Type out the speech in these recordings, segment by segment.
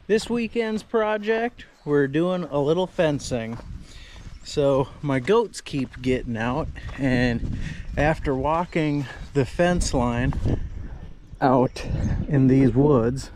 This weekend's project, we're doing a little fencing. So my goats keep getting out, and after walking the fence line out in these woods,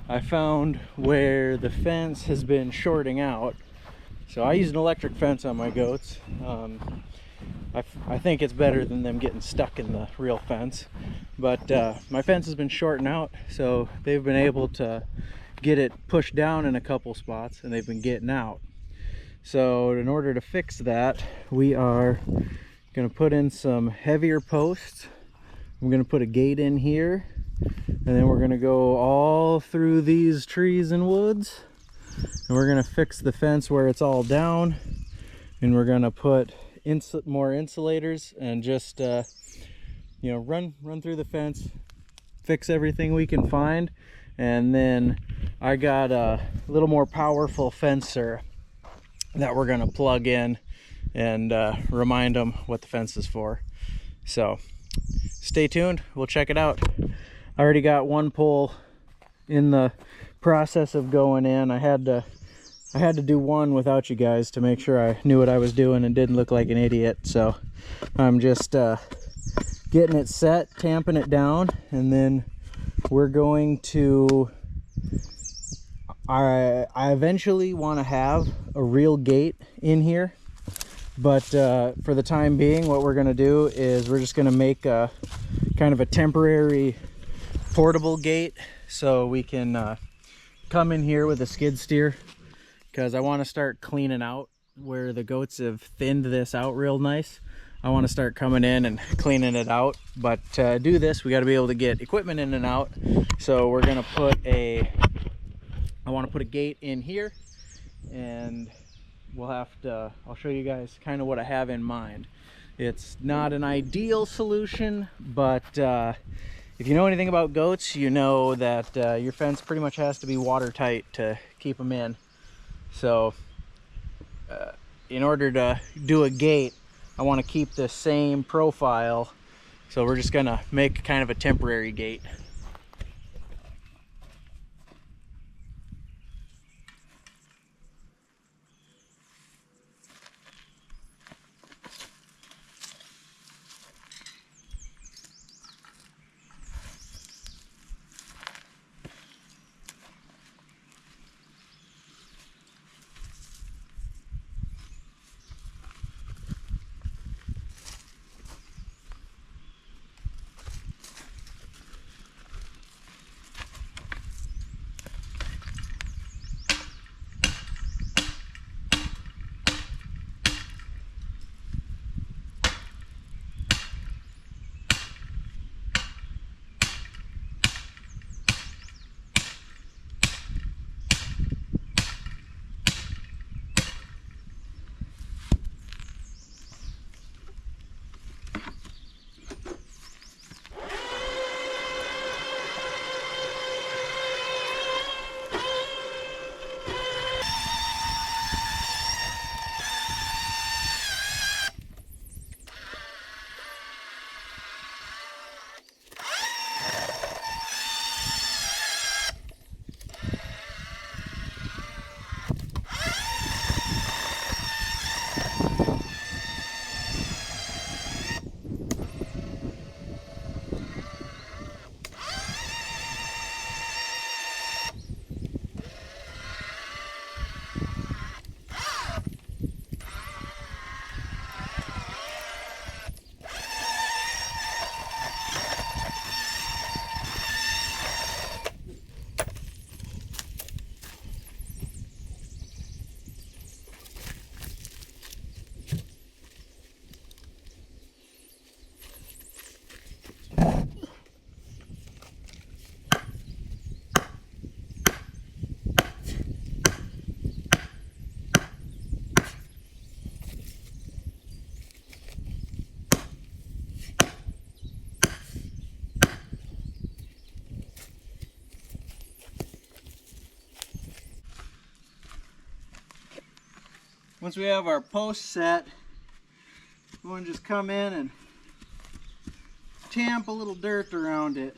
I found where the fence has been shorting out. So I use an electric fence on my goats. I think it's better than them getting stuck in the real fence. But my fence has been shorting out, so they've been able to get it pushed down in a couple spots, and they've been getting out. So in order to fix that, we are going to put in some heavier posts. I'm going to put a gate in here, and then we're going to go all through these trees and woods, and we're going to fix the fence where it's all down, and we're going to put more insulators and just run through the fence, fix everything we can find. And then I got a little more powerful fencer that we're going to plug in and remind them what the fence is for. So stay tuned, we'll check it out. I already got one pole in the process of going in. I had to do one without you guys to make sure I knew what I was doing and didn't look like an idiot. So I'm just getting it set, tamping it down, and then we're going to, I eventually want to have a real gate in here, but for the time being, what we're going to do is we're just going to make a kind of a temporary portable gate so we can come in here with a skid steer, because I want to start cleaning out where the goats have thinned this out real nice. I want to start coming in and cleaning it out, but to do this we got to be able to get equipment in and out. So we're gonna put I want to put a gate in here, and I'll show you guys kind of what I have in mind. It's not an ideal solution, but if you know anything about goats, you know that your fence pretty much has to be watertight to keep them in. So in order to do a gate, I want to keep the same profile, so we're just gonna make kind of a temporary gate. Once we have our post set, we want to just come in and tamp a little dirt around it.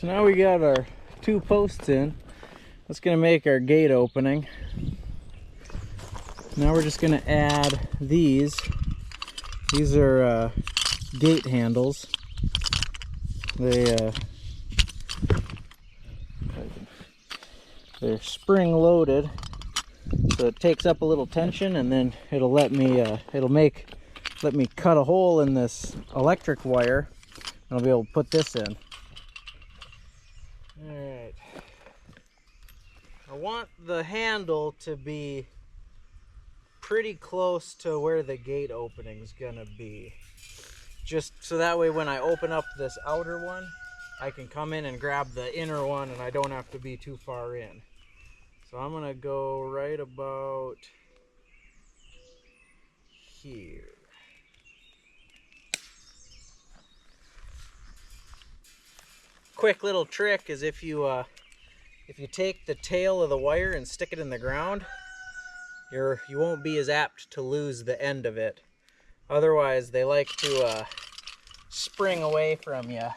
So now we got our 2 posts in. That's gonna make our gate opening. Now we're just gonna add these. These are gate handles. They're spring loaded, so it takes up a little tension, and then it'll let me cut a hole in this electric wire, and I'll be able to put this in. All right. I want the handle to be pretty close to where the gate opening is gonna be, just so that way when I open up this outer one, I can come in and grab the inner one and I don't have to be too far in. So I'm gonna go right about here. Quick little trick is if you take the tail of the wire and stick it in the ground, you won't be as apt to lose the end of it. Otherwise, they like to spring away from you.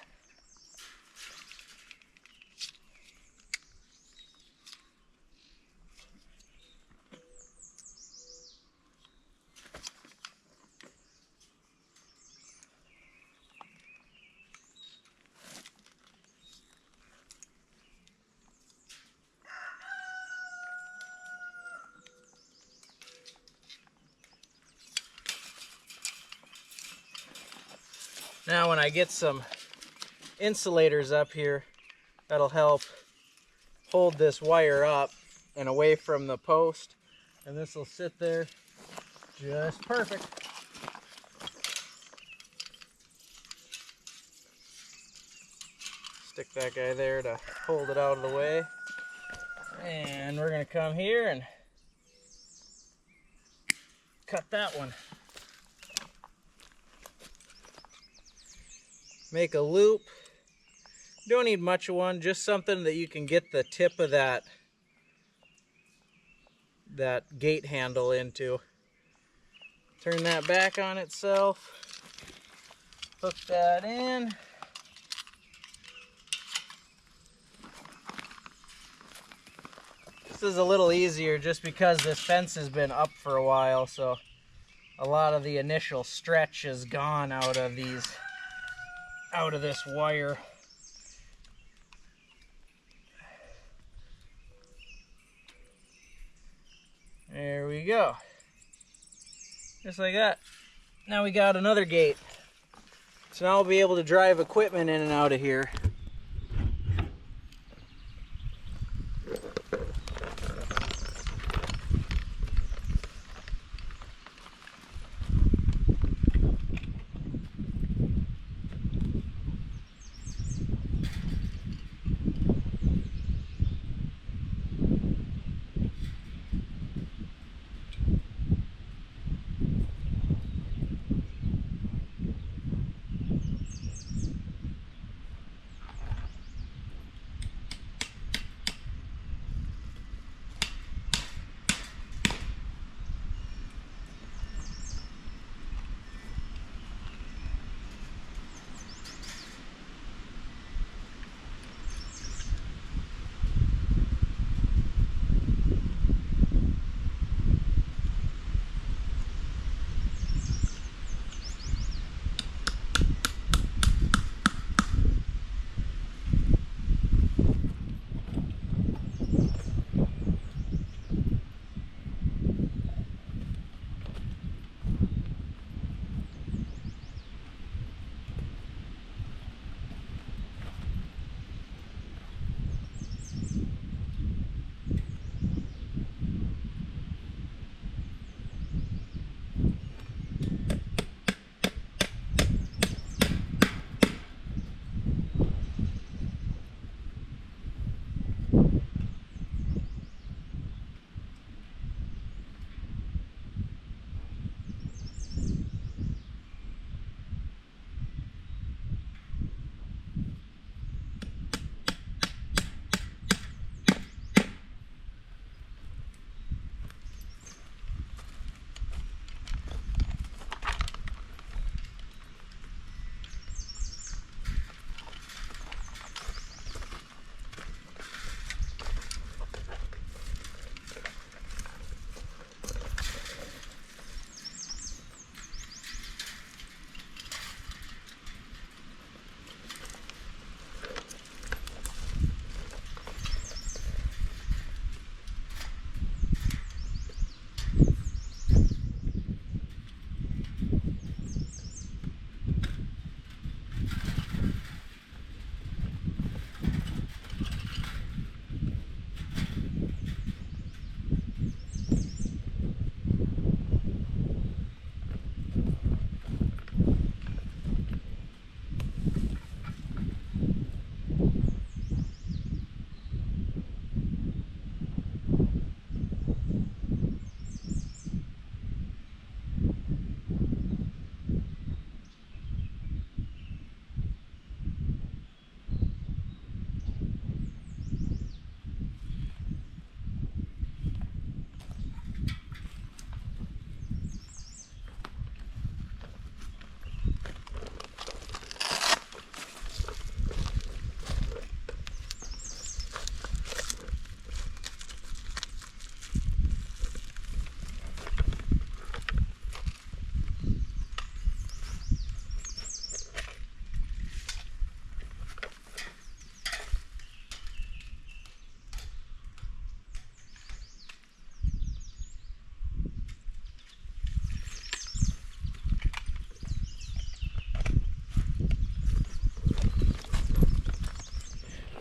Now when I get some insulators up here, that'll help hold this wire up and away from the post, and this will sit there just perfect. Stick that guy there to hold it out of the way, and we're going to come here and cut that one. Make a loop. Don't need much of one, just something that you can get the tip of that gate handle into. Turn that back on itself. Hook that in. This is a little easier just because this fence has been up for a while, so a lot of the initial stretch is gone out of this wire. There we go. Just like that. Now we got another gate. So now I'll be able to drive equipment in and out of here.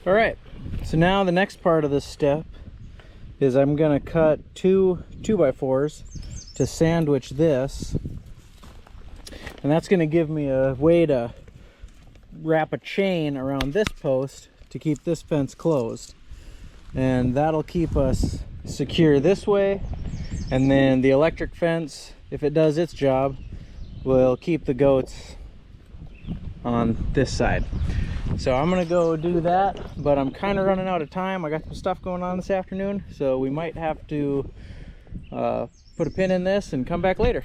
All right, so now the next part of this step is I'm gonna cut two 2x4s to sandwich this, and that's gonna give me a way to wrap a chain around this post to keep this fence closed, and that'll keep us secure this way, and then the electric fence, if it does its job, will keep the goats on this side. So I'm gonna go do that, but I'm kind of running out of time. I got some stuff going on this afternoon, so we might have to put a pin in this and come back later.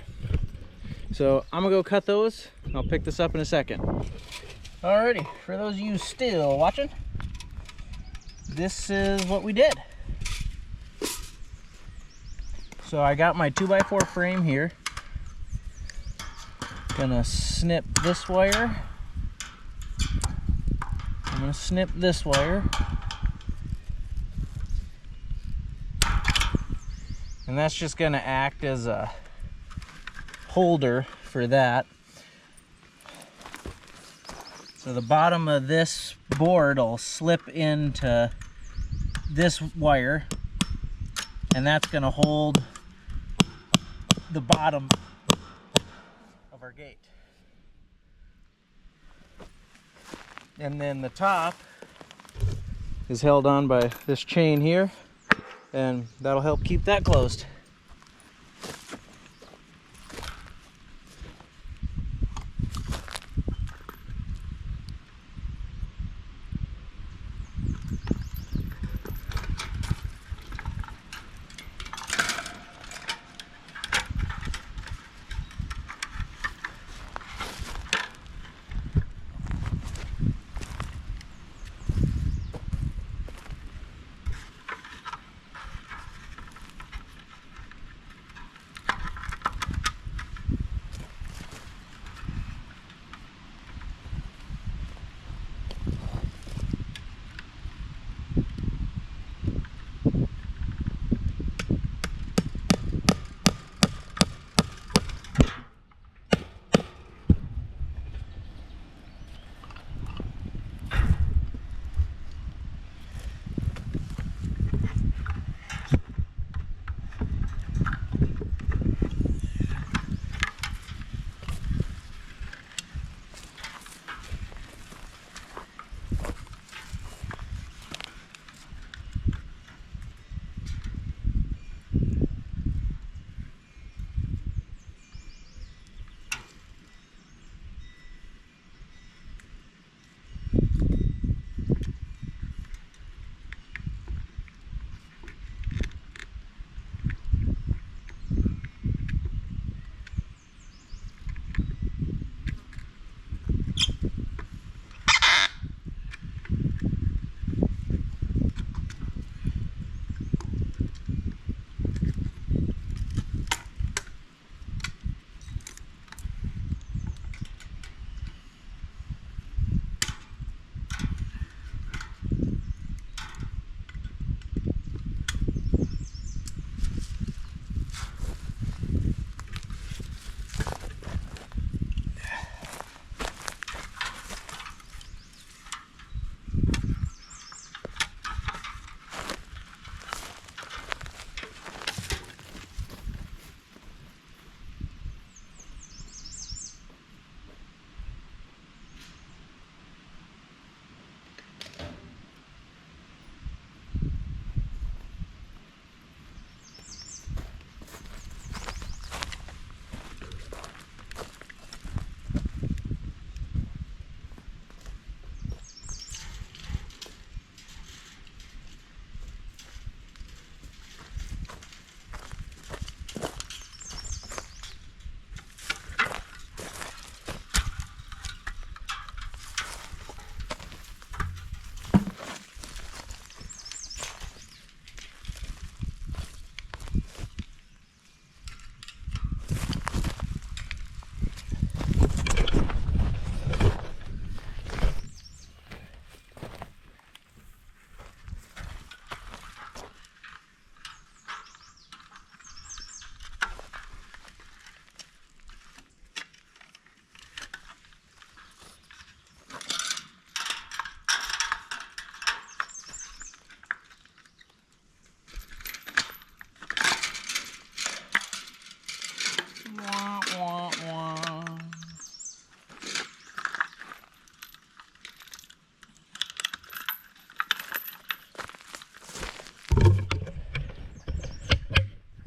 So I'm gonna go cut those. I'll pick this up in a second. Alrighty, for those of you still watching, this is what we did. So I got my 2x4 frame here. Gonna snip this wire. I'm gonna snip this wire. And that's just gonna act as a holder for that. So the bottom of this board will slip into this wire, and that's gonna hold the bottom of our gate. And then the top is held on by this chain here, and that'll help keep that closed.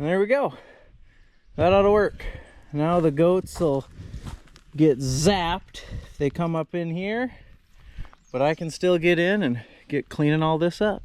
And there we go. That ought to work. Now the goats will get zapped if they come up in here, but I can still get in and get cleaning all this up.